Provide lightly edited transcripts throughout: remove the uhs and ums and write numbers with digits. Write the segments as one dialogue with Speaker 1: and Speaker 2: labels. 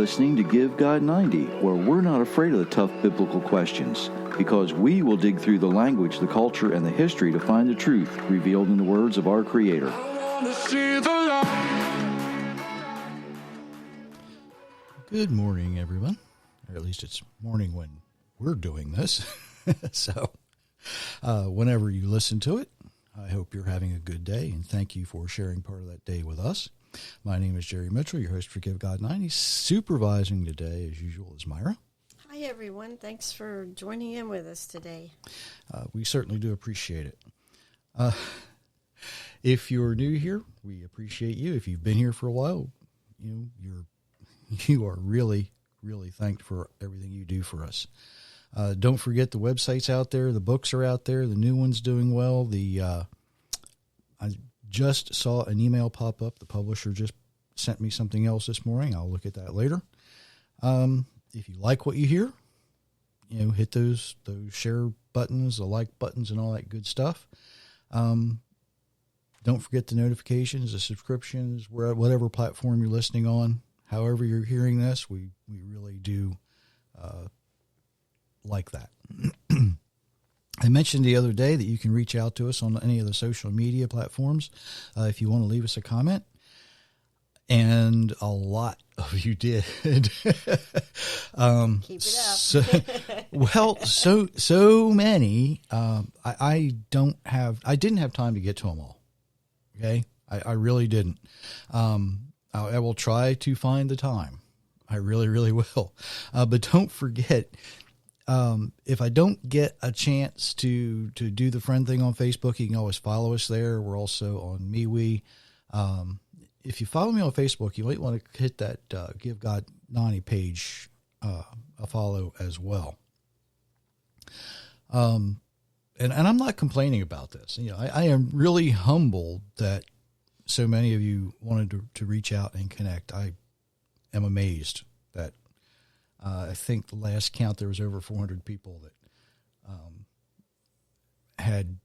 Speaker 1: listening to Give God 90, where we're not afraid of the tough biblical questions, because we will dig through the language, the culture, and the history to find the truth revealed in the words of our Creator.
Speaker 2: Good morning, everyone. Or at least it's morning when we're doing this. So, whenever you listen to it, I hope you're having a good day, and thank you for sharing part of that day with us. My name is Jerry Mitchell, your host for Give God 90. Supervising today, as usual, is Myra.
Speaker 3: Hi, everyone. Thanks for joining in with us today.
Speaker 2: We certainly do appreciate it. If you're new here, we appreciate you. If you've been here for a while, you are really, really thanked for everything you do for us. Don't forget the website's out there. The books are out there. The new one's doing well. I just saw an email pop up. The publisher just sent me something else this morning. I'll look at that later. If you like what you hear, hit those share buttons, the like buttons, and all that good stuff. Don't forget the notifications, the subscriptions, whatever platform you're listening on. However you're hearing this, we really do like that. I mentioned the other day that you can reach out to us on any of the social media platforms if you want to leave us a comment. And a lot of you did.
Speaker 3: Keep it up.
Speaker 2: So many. I didn't have time to get to them all. Okay, I really didn't. I will try to find the time. I really, really will. But don't forget. If I don't get a chance to do the friend thing on Facebook, you can always follow us there. We're also on MeWe. If you follow me on Facebook, you might want to hit that Give God 90 page a follow as well. And I'm not complaining about this. I am really humbled that so many of you wanted to reach out and connect. I am amazed that I think the last count there was over 400 people that had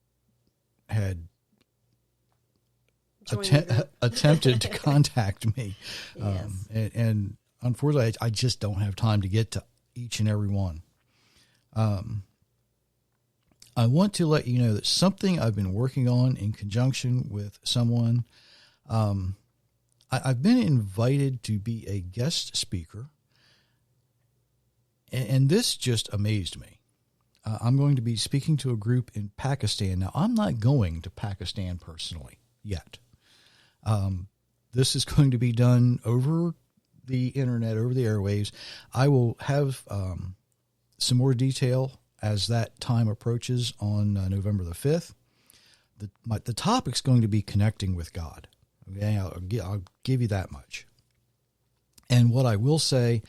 Speaker 2: attempted to contact me.
Speaker 3: Yes.
Speaker 2: And unfortunately, I just don't have time to get to each and every one. I want to let you know that something I've been working on in conjunction with someone. I've been invited to be a guest speaker. And this just amazed me. I'm going to be speaking to a group in Pakistan. Now, I'm not going to Pakistan personally yet. This is going to be done over the internet, over the airwaves. I will have some more detail as that time approaches on November the 5th. The topic's going to be connecting with God. Okay, I'll give you that much. And what I will say,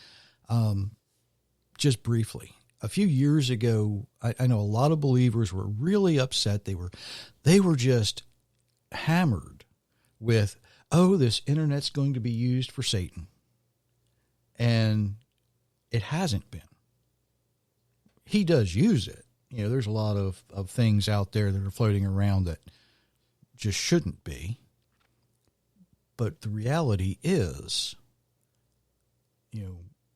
Speaker 2: just briefly, a few years ago, I know a lot of believers were really upset. They were just hammered with, this internet's going to be used for Satan. And it hasn't been. He does use it. There's a lot of things out there that are floating around that just shouldn't be. But the reality is,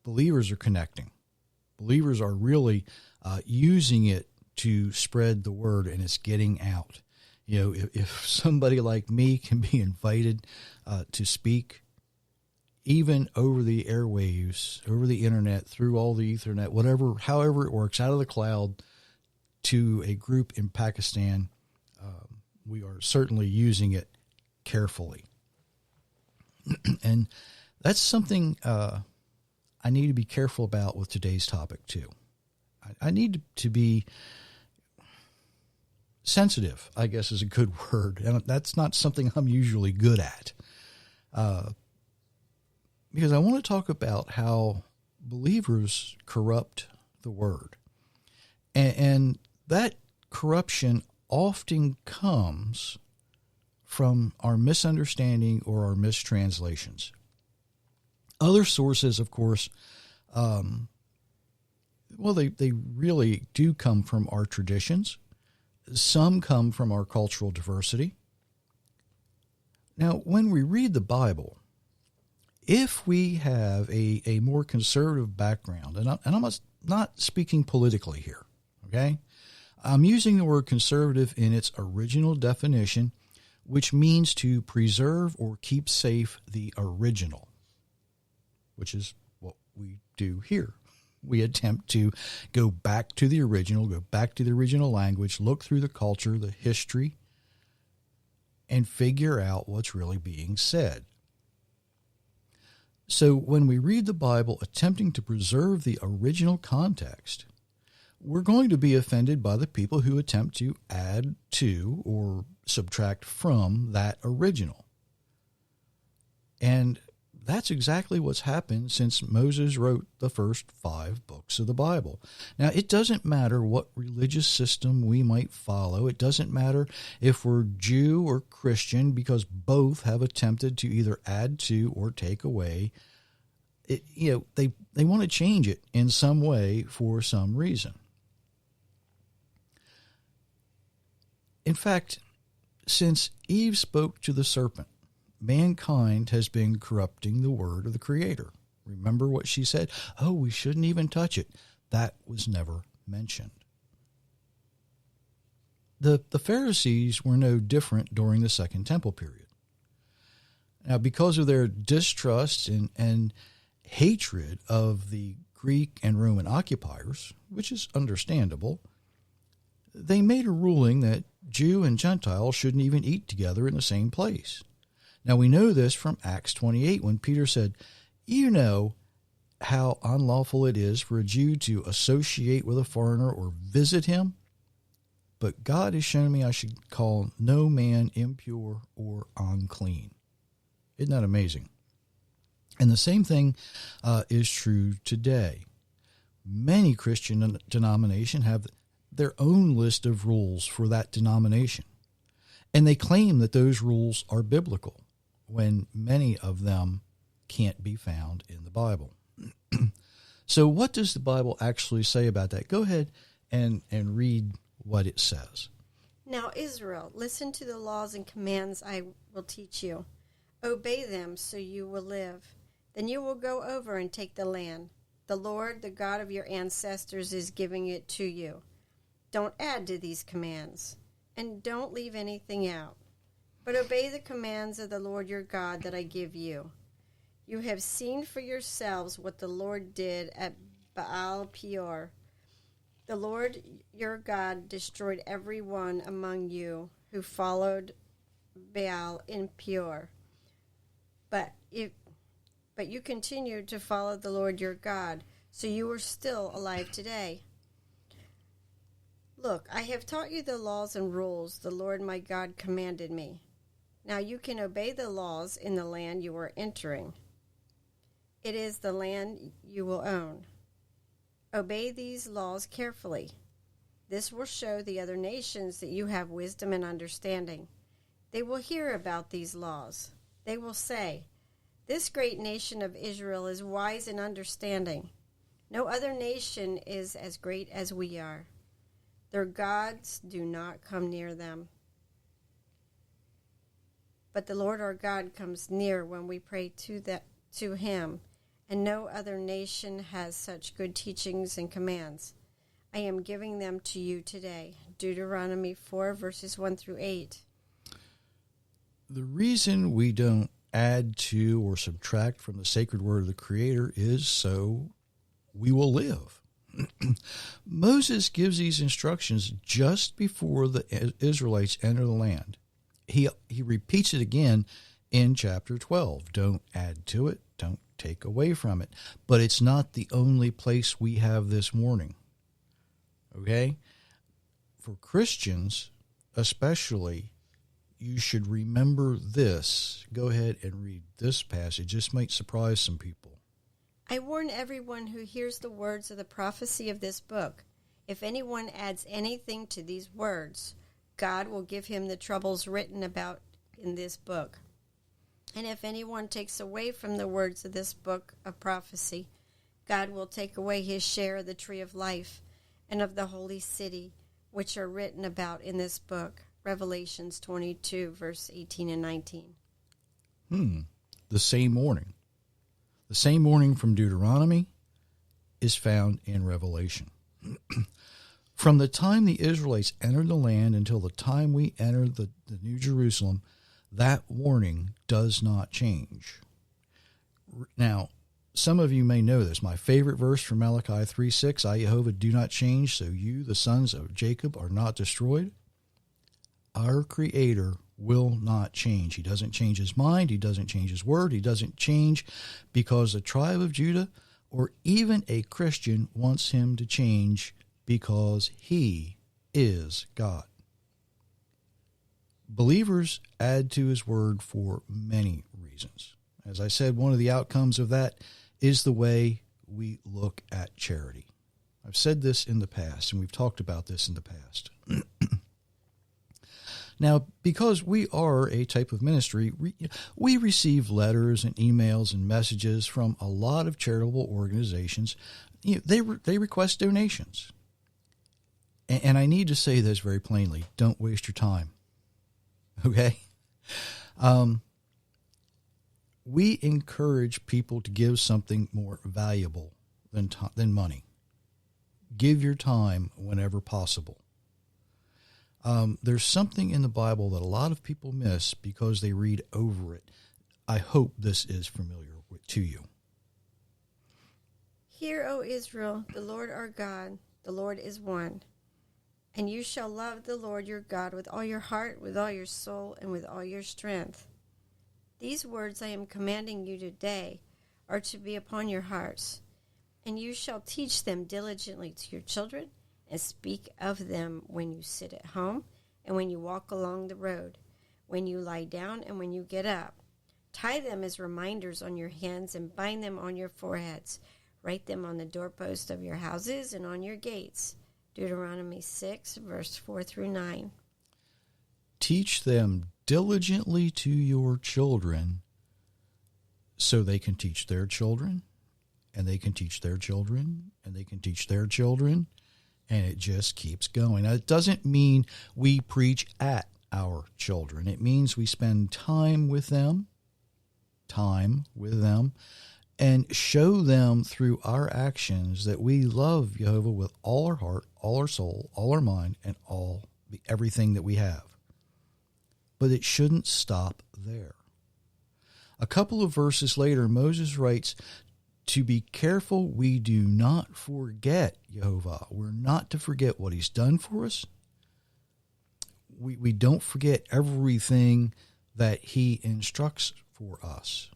Speaker 2: believers are connecting. Believers are really using it to spread the word, and it's getting out. If somebody like me can be invited to speak, even over the airwaves, over the internet, through all the Ethernet, however it works, out of the cloud, to a group in Pakistan, we are certainly using it carefully. And that's something I need to be careful about with today's topic too. I need to be sensitive, I guess is a good word. And that's not something I'm usually good at. Because I want to talk about how believers corrupt the word. And that corruption often comes from our misunderstanding or our mistranslations. Other sources, of course, they really do come from our traditions. Some come from our cultural diversity. Now, when we read the Bible, if we have a more conservative background, and I'm not speaking politically here, okay? I'm using the word conservative in its original definition, which means to preserve or keep safe the original, which is what we do here. We attempt to go back to the original, go back to the original language, look through the culture, the history, and figure out what's really being said. So when we read the Bible attempting to preserve the original context, we're going to be offended by the people who attempt to add to or subtract from that original. And that's exactly what's happened since Moses wrote the first 5 books of the Bible. Now, it doesn't matter what religious system we might follow. It doesn't matter if we're Jew or Christian, because both have attempted to either add to or take away. They want to change it in some way for some reason. In fact, since Eve spoke to the serpent, mankind has been corrupting the word of the Creator. Remember what she said? Oh, we shouldn't even touch it. That was never mentioned. The Pharisees were no different during the Second Temple period. Now, because of their distrust and hatred of the Greek and Roman occupiers, which is understandable, they made a ruling that Jew and Gentile shouldn't even eat together in the same place. Now, we know this from Acts 28 when Peter said, "You know how unlawful it is for a Jew to associate with a foreigner or visit him, but God has shown me I should call no man impure or unclean." Isn't that amazing? And the same thing is true today. Many Christian denominations have their own list of rules for that denomination, and they claim that those rules are biblical, when many of them can't be found in the Bible. So what does the Bible actually say about that? Go ahead and read what it says.
Speaker 3: Now, Israel, listen to the laws and commands I will teach you. Obey them so you will live. Then you will go over and take the land. The Lord, the God of your ancestors, is giving it to you. Don't add to these commands, and don't leave anything out. But obey the commands of the Lord your God that I give you. You have seen for yourselves what the Lord did at Baal Peor. The Lord your God destroyed everyone among you who followed Baal in Peor. But you continued to follow the Lord your God, so you are still alive today. Look, I have taught you the laws and rules the Lord my God commanded me. Now you can obey the laws in the land you are entering. It is the land you will own. Obey these laws carefully. This will show the other nations that you have wisdom and understanding. They will hear about these laws. They will say, "This great nation of Israel is wise and understanding. No other nation is as great as we are. Their gods do not come near them. But the Lord our God comes near when we pray to him, and no other nation has such good teachings and commands. I am giving them to you today." Deuteronomy 4, verses 1 through 8.
Speaker 2: The reason we don't add to or subtract from the sacred word of the Creator is so we will live. Moses gives these instructions just before the Israelites enter the land. He repeats it again in chapter 12. Don't add to it. Don't take away from it. But it's not the only place we have this warning. Okay? For Christians, especially, you should remember this. Go ahead and read this passage. This might surprise some people.
Speaker 3: I warn everyone who hears the words of the prophecy of this book. If anyone adds anything to these words, God will give him the troubles written about in this book. And if anyone takes away from the words of this book of prophecy, God will take away his share of the tree of life and of the holy city, which are written about in this book. Revelations 22, verse 18 and 19.
Speaker 2: The same warning. The same warning from Deuteronomy is found in Revelation. From the time the Israelites entered the land until the time we enter the New Jerusalem, that warning does not change. Now, some of you may know this. My favorite verse from Malachi 3:6, I, Jehovah, do not change, so you, the sons of Jacob, are not destroyed. Our Creator will not change. He doesn't change his mind. He doesn't change his word. He doesn't change because the tribe of Judah or even a Christian wants him to change, because he is God. Believers add to his word for many reasons. As I said, one of the outcomes of that is the way we look at charity. I've said this in the past, and we've talked about this in the past. Now, because we are a type of ministry, we receive letters and emails and messages from a lot of charitable organizations. They request donations. And I need to say this very plainly. Don't waste your time. Okay? We encourage people to give something more valuable than money. Give your time whenever possible. There's something in the Bible that a lot of people miss because they read over it. I hope this is familiar to you.
Speaker 3: Hear, O Israel, the Lord our God, the Lord is one. And you shall love the Lord your God with all your heart, with all your soul, and with all your strength. These words I am commanding you today are to be upon your hearts, and you shall teach them diligently to your children, and speak of them when you sit at home, and when you walk along the road, when you lie down, and when you get up. Tie them as reminders on your hands, and bind them on your foreheads. Write them on the doorposts of your houses and on your gates. Deuteronomy 6, verse 4 through 9.
Speaker 2: Teach them diligently to your children so they can teach their children, and they can teach their children, and they can teach their children, and it just keeps going. Now, it doesn't mean we preach at our children. It means we spend time with them, and show them through our actions that we love Jehovah with all our heart, all our soul, all our mind, and everything that we have. But it shouldn't stop there. A couple of verses later, Moses writes, to be careful we do not forget Jehovah. We're not to forget what he's done for us. We don't forget everything that he instructs for us.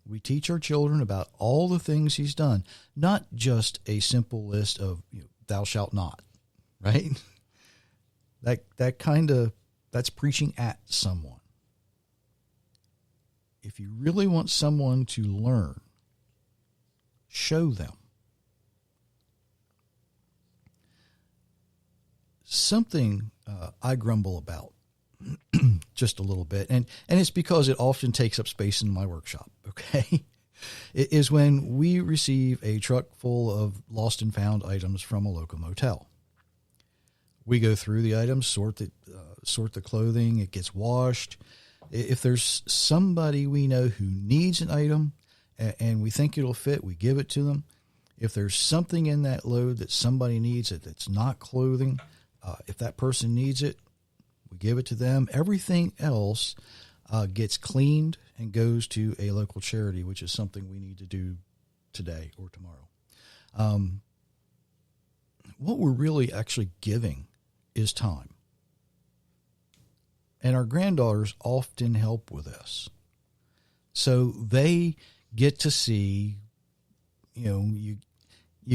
Speaker 2: We teach our children about all the things he's done, not just a simple list of thou shalt not, right? That's preaching at someone. If you really want someone to learn, show them. Something I grumble about just a little bit, and it's because it often takes up space in my workshop, okay? It is when we receive a truck full of lost and found items from a local motel. We go through the items, sort the clothing, it gets washed. If there's somebody we know who needs an item and we think it'll fit, we give it to them. If there's something in that load that somebody needs that's not clothing, if that person needs it, we give it to them. Everything else gets cleaned and goes to a local charity, which is something we need to do today or tomorrow. What we're really actually giving is time. And our granddaughters often help with this. So they get to see, you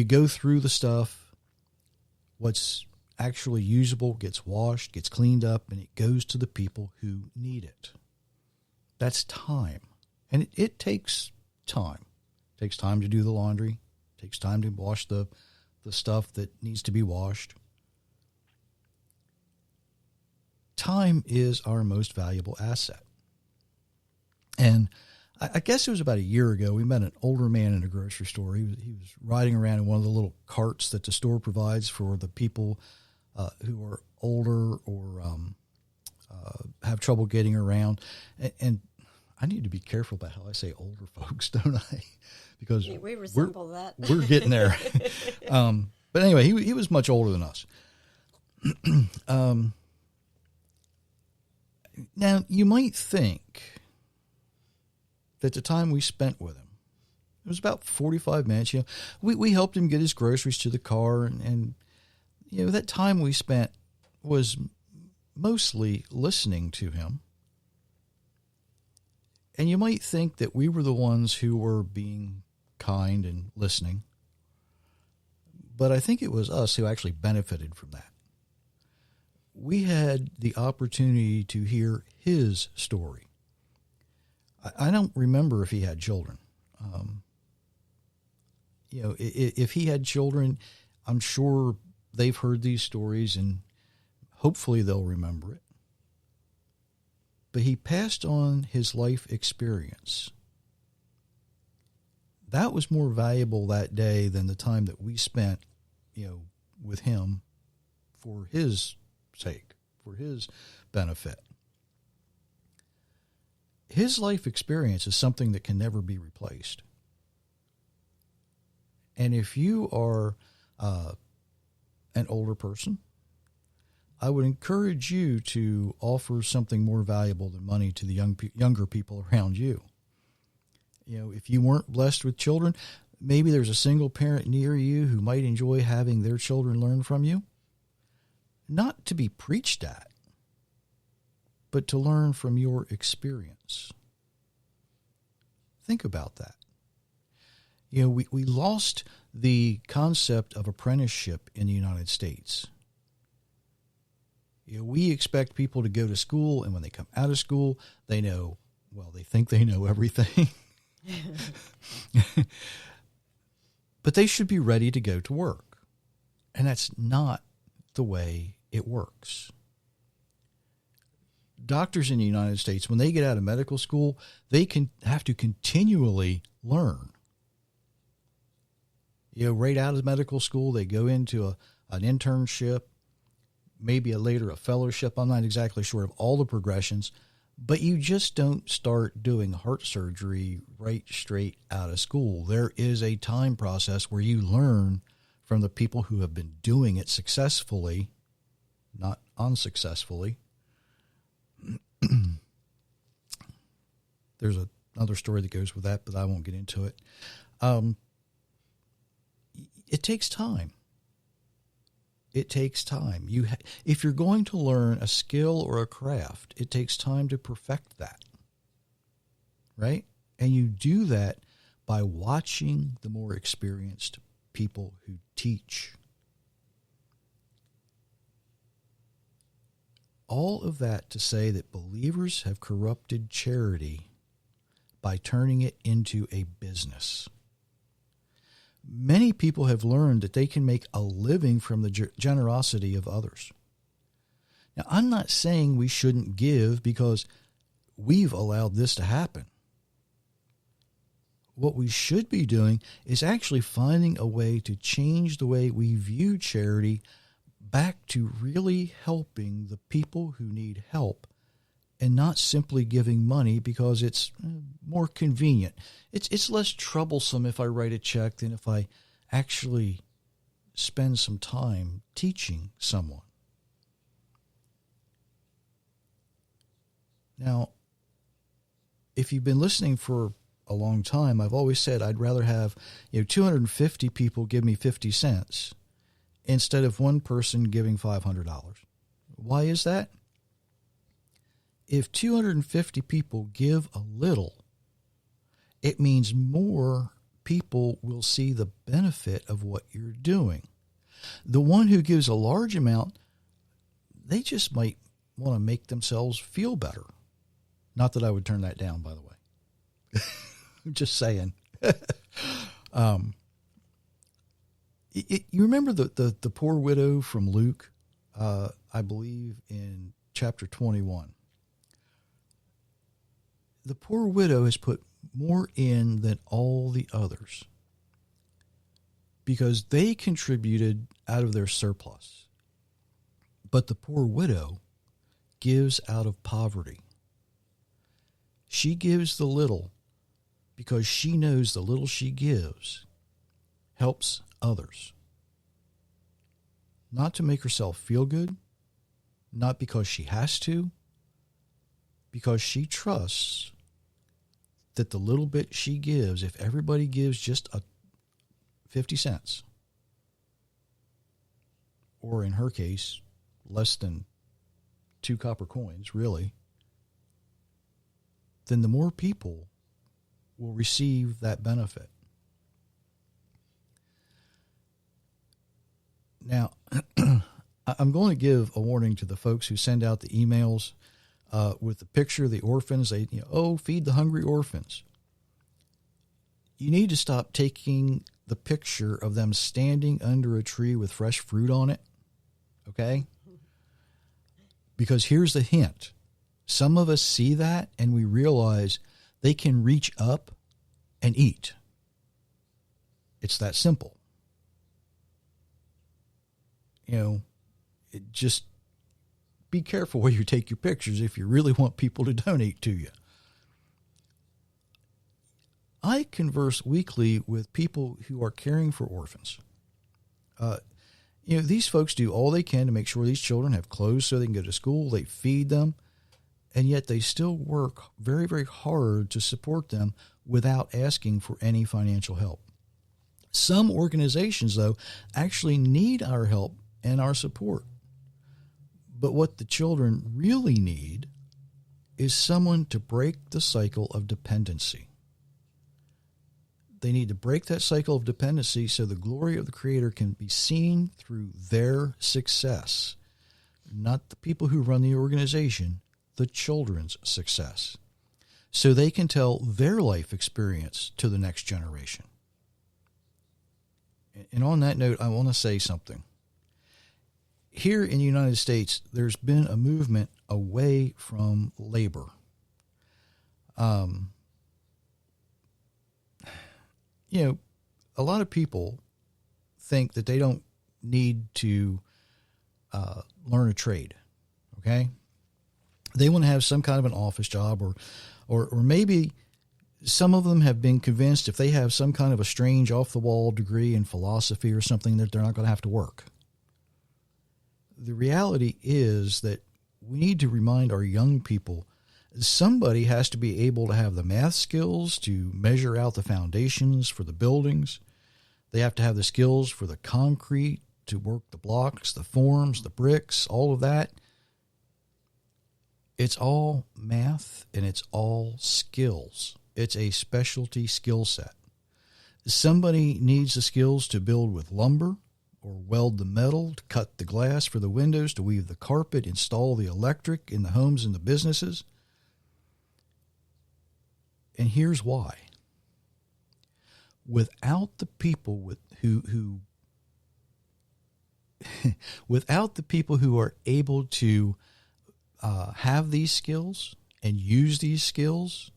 Speaker 2: go through the stuff, what's actually usable gets washed, gets cleaned up, and it goes to the people who need it. That's time. And it takes time. It takes time to do the laundry. It takes time to wash the stuff that needs to be washed. Time is our most valuable asset. And I guess it was about a year ago, we met an older man in a grocery store. He was riding around in one of the little carts that the store provides for the people who are older or have trouble getting around. And I need to be careful about how I say older folks, don't I? Because
Speaker 3: Yeah, we resemble that.
Speaker 2: We're getting there. But anyway, he was much older than us. Now, you might think that the time we spent with him, it was about 45 minutes. You know, we helped him get his groceries to the car, and you know, that time we spent was mostly listening to him. And you might think that we were the ones who were being kind and listening. But I think it was us who actually benefited from that. We had the opportunity to hear his story. I don't remember if he had children. You know, if he had children, I'm sure they've heard these stories and hopefully they'll remember it. But he passed on his life experience. That was more valuable that day than the time that we spent, you know, with him for his sake, for his benefit. His life experience is something that can never be replaced. And if you are an older person, I would encourage you to offer something more valuable than money to the younger people around you. You know, if you weren't blessed with children, maybe there's a single parent near you who might enjoy having their children learn from you. Not to be preached at, but to learn from your experience. Think about that. You know, we lost the concept of apprenticeship in the United States. You know, we expect people to go to school, and when they come out of school, they know, well, they think they know everything. But they should be ready to go to work. And that's not the way it works. Doctors in the United States, when they get out of medical school, they can have to continually learn. You know, right out of medical school, they go into an internship, maybe later a fellowship. I'm not exactly sure of all the progressions, but you just don't start doing heart surgery right straight out of school. There is a time process where you learn from the people who have been doing it successfully, not unsuccessfully. There's another story that goes with that, but I won't get into it. It takes time. It takes time. If you're going to learn a skill or a craft, it takes time to perfect that, right? And you do that by watching the more experienced people who teach. All of that to say that believers have corrupted charity by turning it into a business. Many people have learned that they can make a living from the generosity of others. Now, I'm not saying we shouldn't give because we've allowed this to happen. What we should be doing is actually finding a way to change the way we view charity back to really helping the people who need help and not simply giving money because it's more convenient. It's less troublesome if I write a check than if I actually spend some time teaching someone. Now, if you've been listening for a long time, I've always said I'd rather have 250 people give me 50 cents instead of one person giving $500. Why is that? If 250 people give a little, it means more people will see the benefit of what you're doing. The one who gives a large amount, they just might want to make themselves feel better. Not that I would turn that down, by the way. I'm just saying. You remember the poor widow from Luke, I believe in chapter 21. The poor widow has put more in than all the others because they contributed out of their surplus. But the poor widow gives out of poverty. She gives the little because she knows the little she gives helps others. Not to make herself feel good, not because she has to, because she trusts that the little bit she gives, if everybody gives just 50 cents, or in her case, less than 2 copper coins, really, then the more people will receive that benefit. Now, I'm going to give a warning to the folks who send out the emails with the picture of the orphans. They, feed the hungry orphans. You need to stop taking the picture of them standing under a tree with fresh fruit on it, okay? Because here's the hint. Some of us see that and we realize they can reach up and eat. It's that simple. Just be careful where you take your pictures if you really want people to donate to you. I converse weekly with people who are caring for orphans. These folks do all they can to make sure these children have clothes so they can go to school. They feed them, and yet they still work very, very hard to support them without asking for any financial help. Some organizations, though, actually need our help and our support. But what the children really need is someone to break the cycle of dependency. They need to break that cycle of dependency so the glory of the Creator can be seen through their success, not the people who run the organization, the children's success, so they can tell their life experience to the next generation. And on that note, I want to say something. Here in the United States, there's been a movement away from labor. A lot of people think that they don't need to learn a trade, okay? They want to have some kind of an office job, or maybe some of them have been convinced if they have some kind of a strange off-the-wall degree in philosophy or something that they're not going to have to work. The reality is that we need to remind our young people somebody has to be able to have the math skills to measure out the foundations for the buildings. They have to have the skills for the concrete, to work the blocks, the forms, the bricks, all of that. It's all math and it's all skills. It's a specialty skill set. Somebody needs the skills to build with lumber, or weld the metal, to cut the glass for the windows, to weave the carpet, install the electric in the homes and the businesses. And here's why. Without the people without the people who are able to have these skills and use these skills,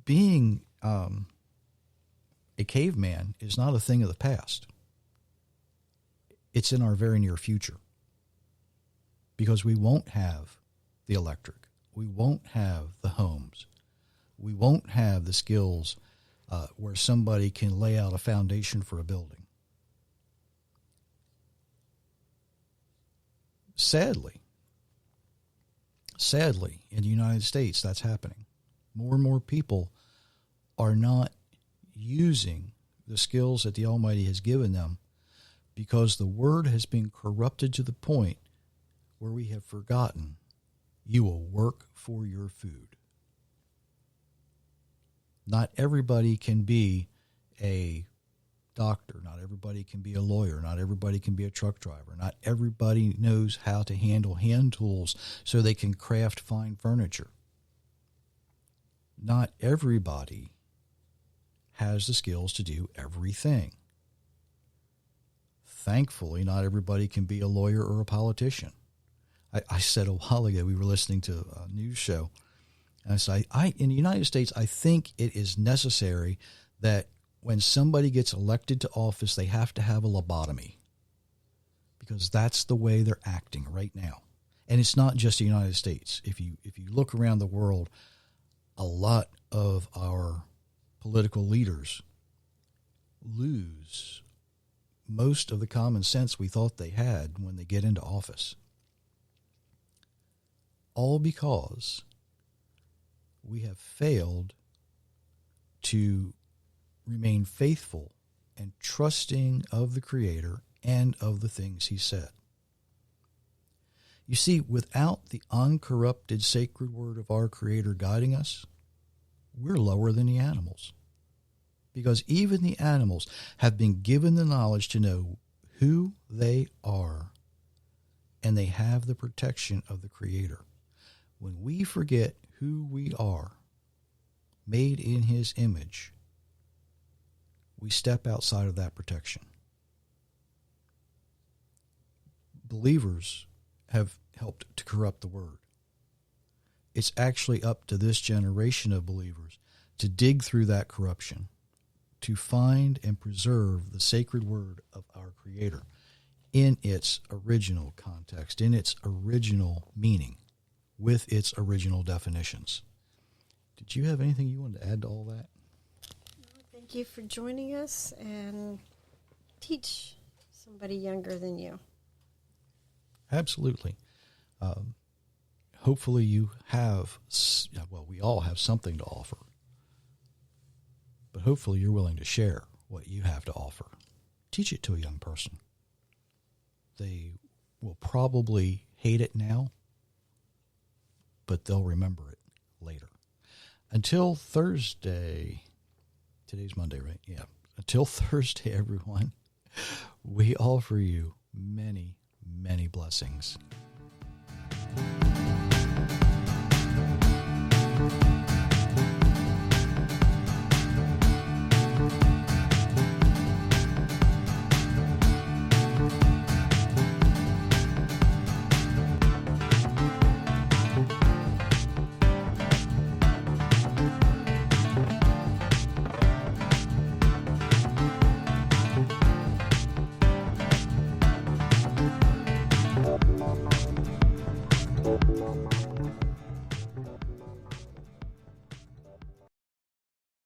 Speaker 2: being a caveman is not a thing of the past. It's in our very near future. Because we won't have the electric. We won't have the homes. We won't have the skills where somebody can lay out a foundation for a building. Sadly, in the United States, that's happening. More and more people are not using the skills that the Almighty has given them because the word has been corrupted to the point where we have forgotten you will work for your food. Not everybody can be a doctor. Not everybody can be a lawyer. Not everybody can be a truck driver. Not everybody knows how to handle hand tools so they can craft fine furniture. Not everybody has the skills to do everything. Thankfully, not everybody can be a lawyer or a politician. I said a while ago, we were listening to a news show, and I said, in the United States, I think it is necessary that when somebody gets elected to office, they have to have a lobotomy, because that's the way they're acting right now. And it's not just the United States. If you look around the world, a lot of our political leaders lose most of the common sense we thought they had when they get into office. All because we have failed to remain faithful and trusting of the Creator and of the things He said. You see, without the uncorrupted sacred word of our Creator guiding us, we're lower than the animals. Because even the animals have been given the knowledge to know who they are, and they have the protection of the Creator. When we forget who we are, made in His image, we step outside of that protection. Believers have helped to corrupt the word. It's actually up to this generation of believers to dig through that corruption, to find and preserve the sacred word of our Creator in its original context, in its original meaning, with its original definitions. Did you have anything you wanted to add to all that?
Speaker 3: Thank you for joining us, and teach somebody younger than you.
Speaker 2: Absolutely. Hopefully you have, well, we all have something to offer. But hopefully you're willing to share what you have to offer. Teach it to a young person. They will probably hate it now, but they'll remember it later. Until Thursday, today's Monday, right? Yeah. Until Thursday, everyone, we offer you many, many blessings.